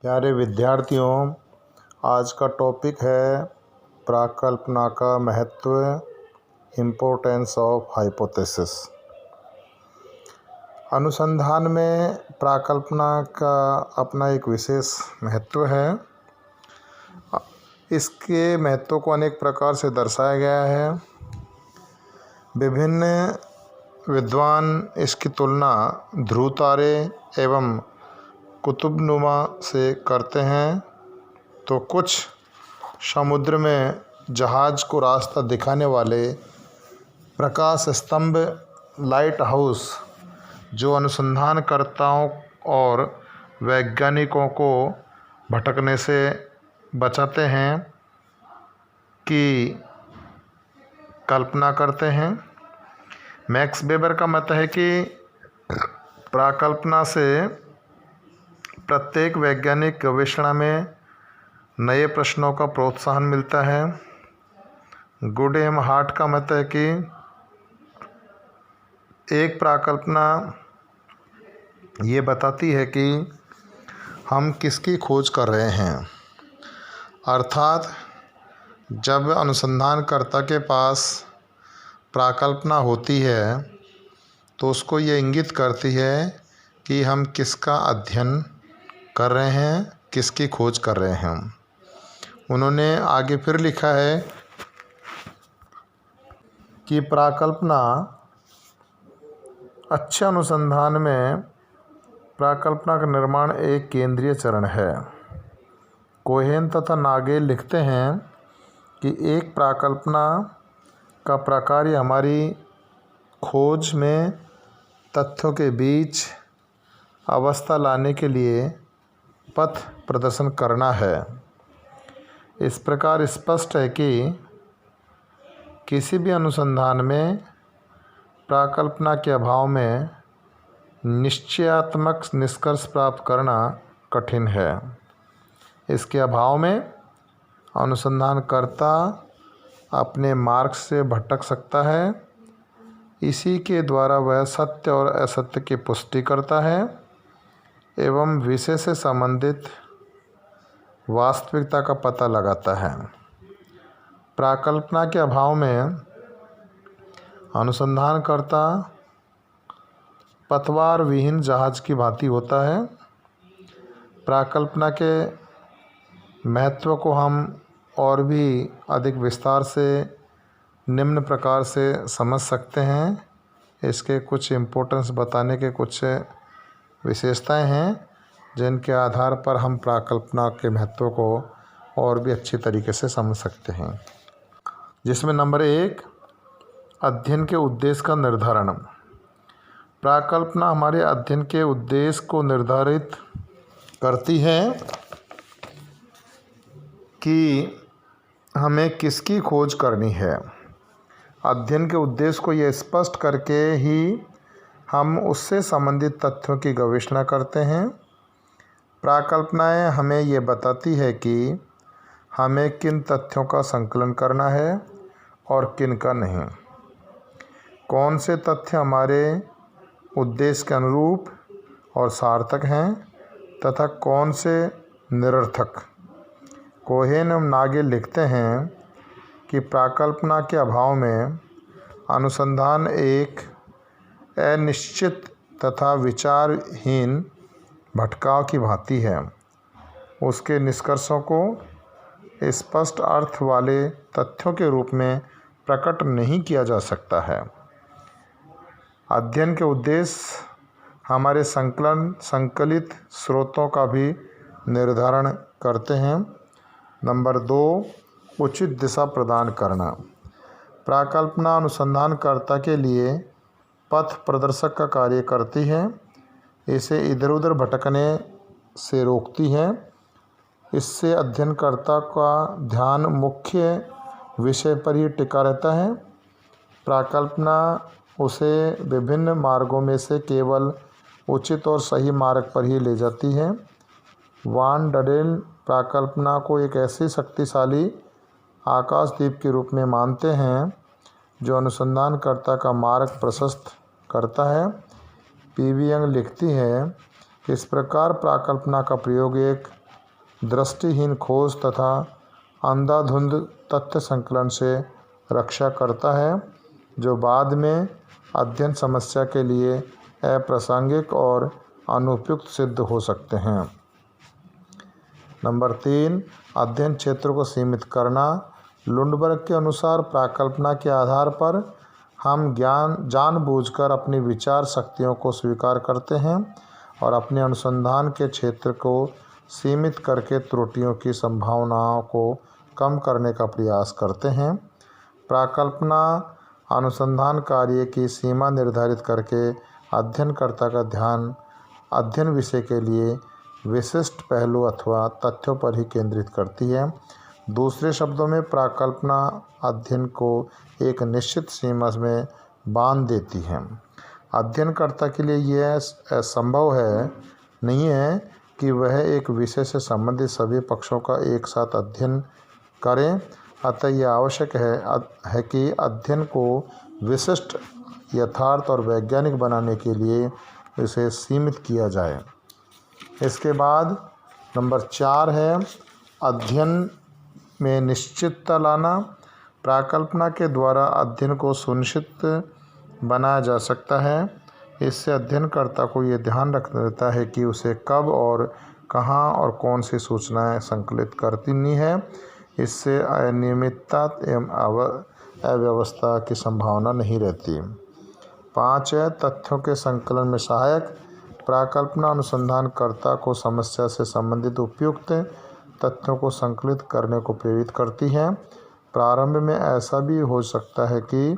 प्यारे विद्यार्थियों, आज का टॉपिक है प्राकल्पना का महत्व, इम्पोर्टेंस ऑफ हाइपोथेसिस। अनुसंधान में प्राकल्पना का अपना एक विशेष महत्व है। इसके महत्व को अनेक प्रकार से दर्शाया गया है। विभिन्न विद्वान इसकी तुलना ध्रुव तारे एवं कुतुबनुमा से करते हैं, तो कुछ समुद्र में जहाज़ को रास्ता दिखाने वाले प्रकाश स्तंभ लाइट हाउस जो अनुसंधानकर्ताओं और वैज्ञानिकों को भटकने से बचाते हैं की कल्पना करते हैं। मैक्स वेबर का मत है कि प्राकल्पना से प्रत्येक वैज्ञानिक गवेषणा में नए प्रश्नों का प्रोत्साहन मिलता है। गुडहेम हार्ट का मत है कि एक प्राकल्पना ये बताती है कि हम किसकी खोज कर रहे हैं, अर्थात जब अनुसंधानकर्ता के पास प्राकल्पना होती है तो उसको ये इंगित करती है कि हम किसका अध्ययन कर रहे हैं, किसकी खोज कर रहे हैं। उन्होंने आगे फिर लिखा है कि प्राकल्पना अच्छे अनुसंधान में प्राकल्पना का निर्माण एक केंद्रीय चरण है। कोहेन तथा नागेल लिखते हैं कि एक प्राकल्पना का प्रकार हमारी खोज में तथ्यों के बीच अवस्था लाने के लिए पथ प्रदर्शन करना है। इस प्रकार स्पष्ट है कि किसी भी अनुसंधान में प्राकल्पना के अभाव में निश्चयात्मक निष्कर्ष प्राप्त करना कठिन है। इसके अभाव में अनुसंधानकर्ता अपने मार्ग से भटक सकता है। इसी के द्वारा वह सत्य और असत्य की पुष्टि करता है एवं विषय से संबंधित वास्तविकता का पता लगाता है। प्राकल्पना के अभाव में अनुसंधानकर्ता पतवार विहीन जहाज की भांति होता है। प्राकल्पना के महत्व को हम और भी अधिक विस्तार से निम्न प्रकार से समझ सकते हैं। इसके कुछ इम्पोर्टेंस बताने के कुछ विशेषताएं हैं जिनके आधार पर हम प्राकल्पना के महत्व को और भी अच्छी तरीके से समझ सकते हैं। जिसमें नंबर 1, अध्ययन के उद्देश्य का निर्धारण। प्राकल्पना हमारे अध्ययन के उद्देश्य को निर्धारित करती है कि हमें किसकी खोज करनी है। अध्ययन के उद्देश्य को यह स्पष्ट करके ही हम उससे संबंधित तथ्यों की गवेषणा करते हैं। प्राकल्पनाएं हमें ये बताती है कि हमें किन तथ्यों का संकलन करना है और किन का नहीं, कौन से तथ्य हमारे उद्देश्य के अनुरूप और सार्थक हैं तथा कौन से निरर्थक। कोहेन एवं नागेल लिखते हैं कि प्राकल्पना के अभाव में अनुसंधान एक अनिश्चित तथा विचारहीन भटकाव की भांति है। उसके निष्कर्षों को स्पष्ट अर्थ वाले तथ्यों के रूप में प्रकट नहीं किया जा सकता है। अध्ययन के उद्देश्य हमारे संकलित स्रोतों का भी निर्धारण करते हैं। नंबर 2, उचित दिशा प्रदान करना। प्राकल्पना अनुसंधानकर्ता के लिए पथ प्रदर्शक का कार्य करती है। इसे इधर उधर भटकने से रोकती है। इससे अध्ययनकर्ता का ध्यान मुख्य विषय पर ही टिका रहता है। प्राकल्पना उसे विभिन्न मार्गों में से केवल उचित और सही मार्ग पर ही ले जाती है। वान डडेल प्राकल्पना को एक ऐसी शक्तिशाली आकाशदीप के रूप में मानते हैं जो अनुसंधानकर्ता का मार्ग प्रशस्त करता है। पीवी यंग लिखती है, इस प्रकार प्राकल्पना का प्रयोग एक दृष्टिहीन खोज तथा अंधाधुंध तथ्य संकलन से रक्षा करता है, जो बाद में अध्ययन समस्या के लिए अप्रासंगिक और अनुपयुक्त सिद्ध हो सकते हैं। नंबर 3, अध्ययन क्षेत्र को सीमित करना। लुंडबर्ग के अनुसार प्राकल्पना के आधार पर हम जानबूझकर अपनी विचार शक्तियों को स्वीकार करते हैं और अपने अनुसंधान के क्षेत्र को सीमित करके त्रुटियों की संभावनाओं को कम करने का प्रयास करते हैं। प्राकल्पना अनुसंधान कार्य की सीमा निर्धारित करके अध्ययनकर्ता का ध्यान अध्ययन विषय के लिए विशिष्ट पहलू अथवा तथ्यों पर ही केंद्रित करती है। दूसरे शब्दों में, प्राकल्पना अध्ययन को एक निश्चित सीमा में बांध देती है। अध्ययनकर्ता के लिए यह संभव नहीं है कि वह एक विषय से संबंधित सभी पक्षों का एक साथ अध्ययन करें। अतः यह आवश्यक है कि अध्ययन को विशिष्ट, यथार्थ और वैज्ञानिक बनाने के लिए इसे सीमित किया जाए। इसके बाद नंबर 4 है अध्ययन में निश्चितता लाना। प्राकल्पना के द्वारा अध्ययन को सुनिश्चित बनाया जा सकता है। इससे अध्ययनकर्ता को यह ध्यान रखना रहता है कि उसे कब और कहाँ और कौन सी सूचनाएं संकलित करनी है। इससे अनियमितता एवं अव्यवस्था की संभावना नहीं रहती। 5 है तथ्यों के संकलन में सहायक। प्राकल्पना अनुसंधानकर्ता को समस्या से संबंधित उपयुक्त तथ्यों को संकलित करने को प्रेरित करती है। प्रारंभ में ऐसा भी हो सकता है कि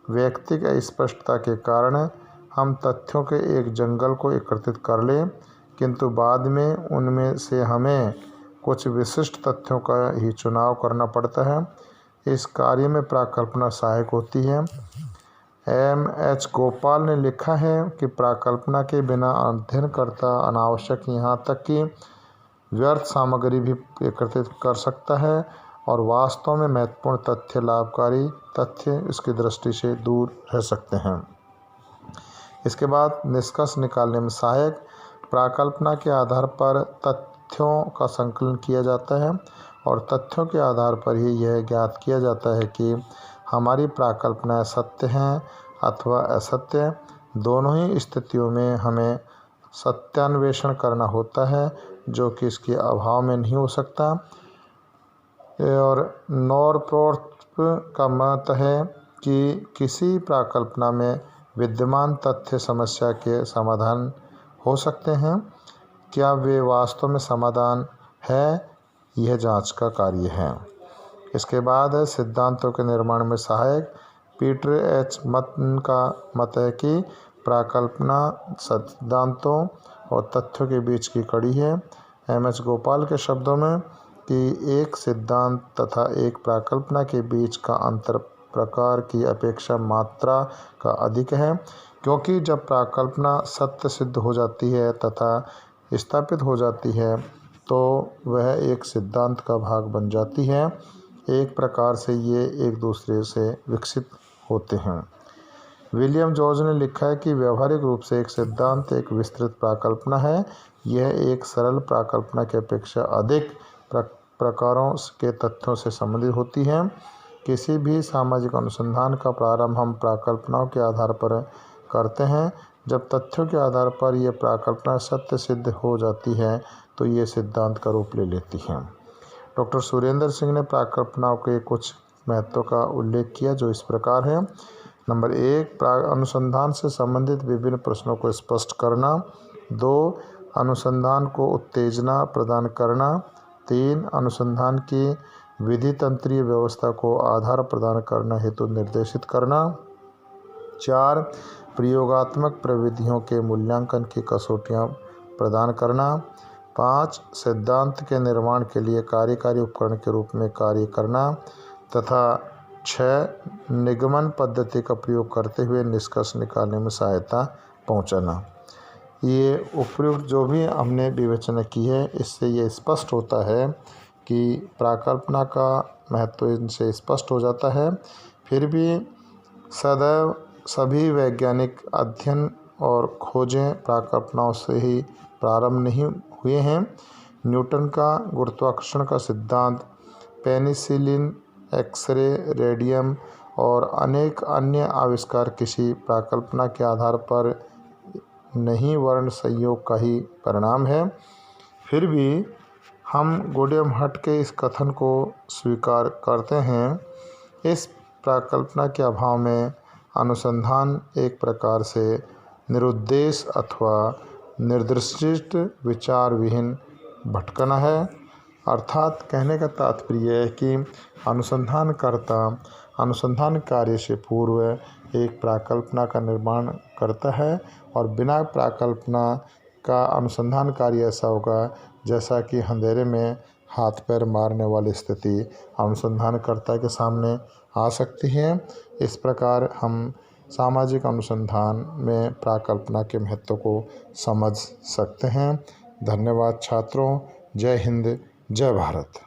व्यक्तिगत अस्पष्टता के कारण हम तथ्यों के एक जंगल को एकत्रित कर लें, किंतु बाद में उनमें से हमें कुछ विशिष्ट तथ्यों का ही चुनाव करना पड़ता है। इस कार्य में प्राकल्पना सहायक होती है। M.H. गोपाल ने लिखा है कि प्राकल्पना के बिना अध्ययनकर्ता अनावश्यक, यहाँ तक कि व्यर्थ सामग्री भी एकत्रित कर सकता है और वास्तव में महत्वपूर्ण तथ्य, लाभकारी तथ्य इसकी दृष्टि से दूर रह सकते हैं। इसके बाद निष्कर्ष निकालने में सहायक। प्राकल्पना के आधार पर तथ्यों का संकलन किया जाता है और तथ्यों के आधार पर ही यह ज्ञात किया जाता है कि हमारी प्राकल्पनाएं सत्य हैं अथवा असत्य। दोनों ही स्थितियों में हमें सत्यान्वेषण करना होता है, जो कि इसके अभाव में नहीं हो सकता। और नॉरथ्रोप का मत है कि किसी प्राकल्पना में विद्यमान तथ्य समस्या के समाधान हो सकते हैं। क्या वे वास्तव में समाधान है, यह जांच का कार्य है। इसके बाद है सिद्धांतों के निर्माण में सहायक। पीटर एच मटन का मत है कि प्राकल्पना सिद्धांतों और तथ्यों के बीच की कड़ी है। M.H. गोपाल के शब्दों में कि एक सिद्धांत तथा एक प्राकल्पना के बीच का अंतर प्रकार की अपेक्षा मात्रा का अधिक है, क्योंकि जब प्राकल्पना सत्य सिद्ध हो जाती है तथा स्थापित हो जाती है तो वह एक सिद्धांत का भाग बन जाती है। एक प्रकार से ये एक दूसरे से विकसित होते हैं। विलियम जॉर्ज ने लिखा है कि व्यावहारिक रूप से एक सिद्धांत एक विस्तृत प्राकल्पना है। यह एक सरल प्राकल्पना की अपेक्षा अधिक प्रकारों के तथ्यों से संबंधित होती है। किसी भी सामाजिक अनुसंधान का प्रारंभ हम प्राकल्पनाओं के आधार पर करते हैं। जब तथ्यों के आधार पर यह प्राकल्पना सत्य सिद्ध हो जाती है तो ये सिद्धांत का रूप ले लेती हैं। डॉक्टर सुरेंद्र सिंह ने प्राकल्पनाओं के कुछ महत्व का उल्लेख किया, जो इस प्रकार है। नंबर 1, अनुसंधान से संबंधित विभिन्न प्रश्नों को स्पष्ट करना। 2, अनुसंधान को उत्तेजना प्रदान करना। 3, अनुसंधान की विधि तंत्रीय व्यवस्था को आधार प्रदान करना हेतु निर्देशित करना। 4, प्रयोगात्मक प्रविधियों के मूल्यांकन की कसौटियाँ प्रदान करना। 5, सिद्धांत के निर्माण के लिए कार्यकारी उपकरण के रूप में कार्य करना तथा 6, निगमन पद्धति का प्रयोग करते हुए निष्कर्ष निकालने में सहायता पहुंचाना। ये उपयुक्त जो भी हमने विवेचना की है, इससे ये स्पष्ट होता है कि प्राकल्पना का महत्व इनसे स्पष्ट हो जाता है। फिर भी सदैव सभी वैज्ञानिक अध्ययन और खोजें प्राकल्पनाओं से ही प्रारंभ नहीं हुए हैं। न्यूटन का गुरुत्वाकर्षण का सिद्धांत, पेनिसिलिन, एक्सरे, रेडियम और अनेक अन्य आविष्कार किसी परिकल्पना के आधार पर नहीं वर्ण संयोग का ही परिणाम है। फिर भी हम गुडियम हट के इस कथन को स्वीकार करते हैं। इस परिकल्पना के अभाव में अनुसंधान एक प्रकार से निरुद्देश्य अथवा निर्दिष्ट विचार विहीन भटकना है। अर्थात कहने का तात्पर्य है कि अनुसंधानकर्ता अनुसंधान कार्य से पूर्व एक परिकल्पना का निर्माण करता है और बिना परिकल्पना का अनुसंधान कार्य ऐसा होगा जैसा कि अंधेरे में हाथ पैर मारने वाली स्थिति अनुसंधानकर्ता के सामने आ सकती है। इस प्रकार हम सामाजिक अनुसंधान में परिकल्पना के महत्व को समझ सकते हैं। धन्यवाद छात्रों। जय हिंद, जय भारत।